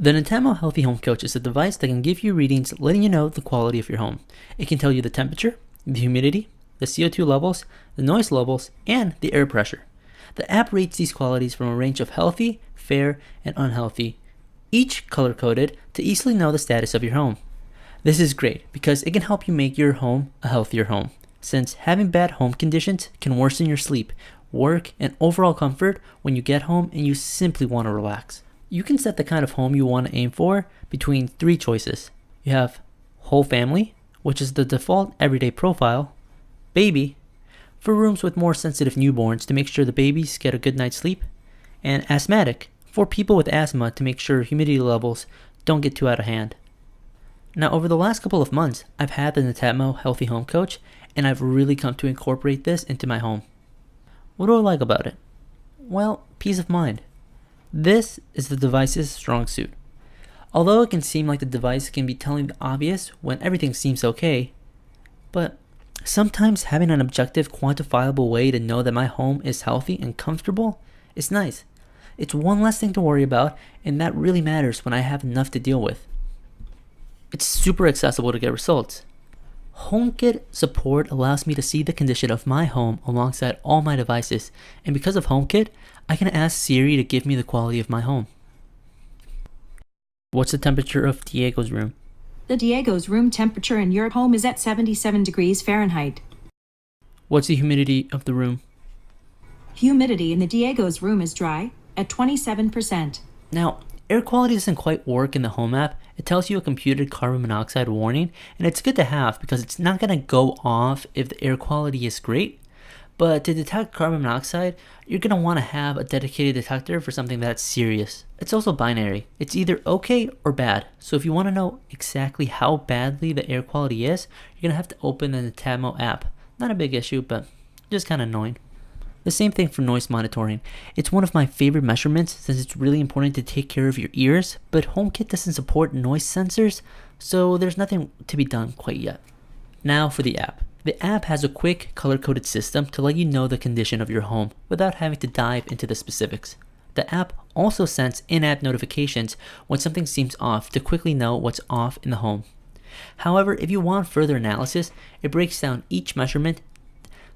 The NETATMO Healthy Home Coach is a device that can give you readings letting you know the quality of your home. It can tell you the temperature, the humidity, the CO2 levels, the noise levels, and the air pressure. The app rates these qualities from a range of healthy, fair, and unhealthy, each color-coded to easily know the status of your home. This is great because it can help you make your home a healthier home, since having bad home conditions can worsen your sleep, work, and overall comfort when you get home and you simply want to relax. You can set the kind of home you want to aim for between three choices. You have whole family, which is the default everyday profile, baby, for rooms with more sensitive newborns to make sure the babies get a good night's sleep, and asthmatic, for people with asthma to make sure humidity levels don't get too out of hand. Now, over the last couple of months, I've had the NETATMO Healthy Home Coach, and I've really come to incorporate this into my home. What do I like about it? Well, peace of mind. This is the device's strong suit. Although it can seem like the device can be telling the obvious when everything seems okay, but sometimes having an objective, quantifiable way to know that my home is healthy and comfortable is nice. It's one less thing to worry about, and that really matters when I have enough to deal with. It's super accessible to get results. HomeKit support allows me to see the condition of my home alongside all my devices, and because of HomeKit, I can ask Siri to give me the quality of my home. What's the temperature of Diego's room? The Diego's room temperature in your home is at 77 degrees Fahrenheit. What's the humidity of the room? Humidity in the Diego's room is dry, at 27%. Now, air quality doesn't quite work in the Home app. It tells you a computed carbon monoxide warning, and it's good to have because it's not going to go off if the air quality is great. But to detect carbon monoxide, you're going to want to have a dedicated detector for something that's serious. It's also binary. It's either okay or bad. So if you want to know exactly how badly the air quality is, you're going to have to open the NETATMO app. Not a big issue, but just kind of annoying. The same thing for noise monitoring. It's one of my favorite measurements since it's really important to take care of your ears, but HomeKit doesn't support noise sensors, so there's nothing to be done quite yet. Now for the app. The app has a quick color-coded system to let you know the condition of your home without having to dive into the specifics. The app also sends in-app notifications when something seems off to quickly know what's off in the home. However, if you want further analysis, it breaks down each measurement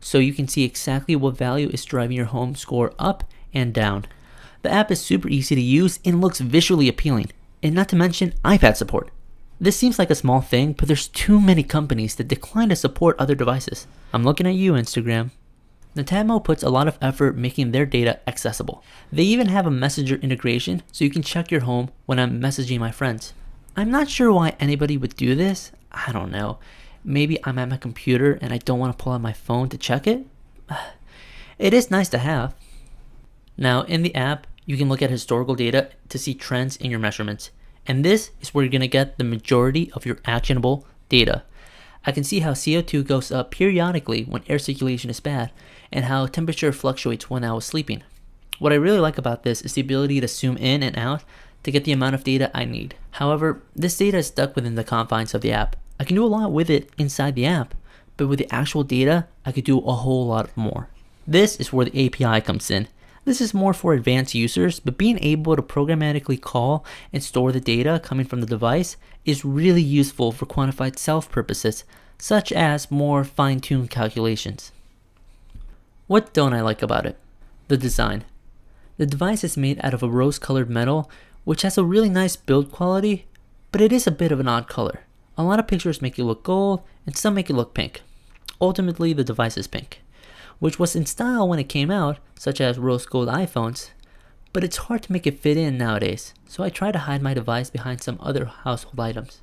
so you can see exactly what value is driving your home score up and down. The app is super easy to use and looks visually appealing, and not to mention iPad support. This seems like a small thing, but there's too many companies that decline to support other devices. I'm looking at you, Instagram. NETATMO puts a lot of effort making their data accessible. They even have a messenger integration so you can check your home when I'm messaging my friends. I'm not sure why anybody would do this. I don't know. Maybe I'm at my computer and I don't want to pull out my phone to check it. It is nice to have. Now, in the app, you can look at historical data to see trends in your measurements. And this is where you're going to get the majority of your actionable data. I can see how CO2 goes up periodically when air circulation is bad, and how temperature fluctuates when I was sleeping. What I really like about this is the ability to zoom in and out to get the amount of data I need. However, this data is stuck within the confines of the app. I can do a lot with it inside the app, but with the actual data, I could do a whole lot more. This is where the API comes in. This is more for advanced users, but being able to programmatically call and store the data coming from the device is really useful for quantified self purposes, such as more fine-tuned calculations. What don't I like about it? The design. The device is made out of a rose-colored metal, which has a really nice build quality, but it is a bit of an odd color. A lot of pictures make it look gold, and some make it look pink. Ultimately, the device is pink, which was in style when it came out, such as rose gold iPhones, but it's hard to make it fit in nowadays, so I try to hide my device behind some other household items.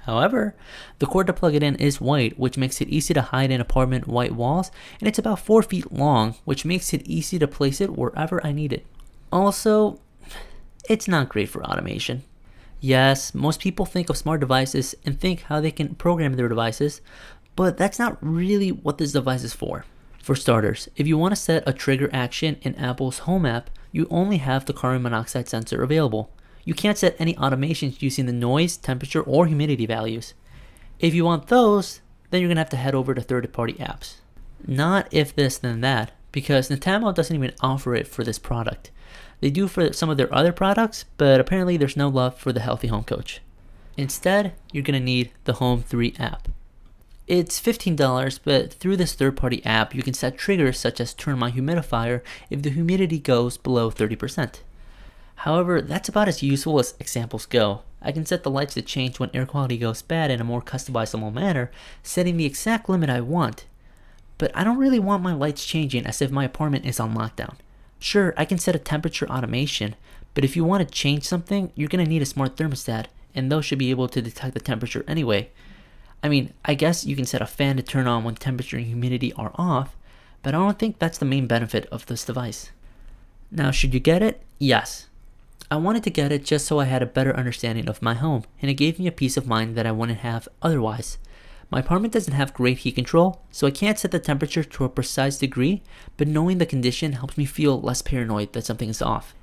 However, the cord to plug it in is white, which makes it easy to hide in apartment white walls, and it's about 4 feet long, which makes it easy to place it wherever I need it. Also, it's not great for automation. Yes, most people think of smart devices and think how they can program their devices, but that's not really what this device is for. For starters, if you want to set a trigger action in Apple's Home app, you only have the carbon monoxide sensor available. You can't set any automations using the noise, temperature, or humidity values. If you want those, then you're going to have to head over to third-party apps. Not if this then that, because NETATMO doesn't even offer it for this product. They do for some of their other products, but apparently there's no love for the healthy home coach. Instead, you're going to need the Home 3 app. It's $15, but through this third-party app, you can set triggers such as turn my humidifier if the humidity goes below 30%. However, that's about as useful as examples go. I can set the lights to change when air quality goes bad in a more customizable manner, setting the exact limit I want. But I don't really want my lights changing as if my apartment is on lockdown. Sure, I can set a temperature automation, but if you want to change something, you're going to need a smart thermostat, and those should be able to detect the temperature anyway. I mean, I guess you can set a fan to turn on when temperature and humidity are off, but I don't think that's the main benefit of this device. Now, should you get it? Yes. I wanted to get it just so I had a better understanding of my home, and it gave me a peace of mind that I wouldn't have otherwise. My apartment doesn't have great heat control, so I can't set the temperature to a precise degree, but knowing the condition helps me feel less paranoid that something is off.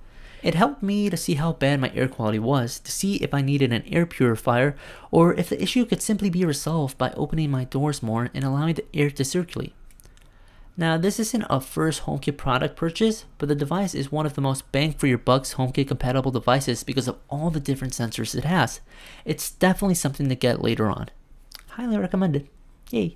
It helped me to see how bad my air quality was, to see if I needed an air purifier, or if the issue could simply be resolved by opening my doors more and allowing the air to circulate. Now, this isn't a first HomeKit product purchase, but the device is one of the most bang for your bucks HomeKit compatible devices because of all the different sensors it has. It's definitely something to get later on. Highly recommended. Yay!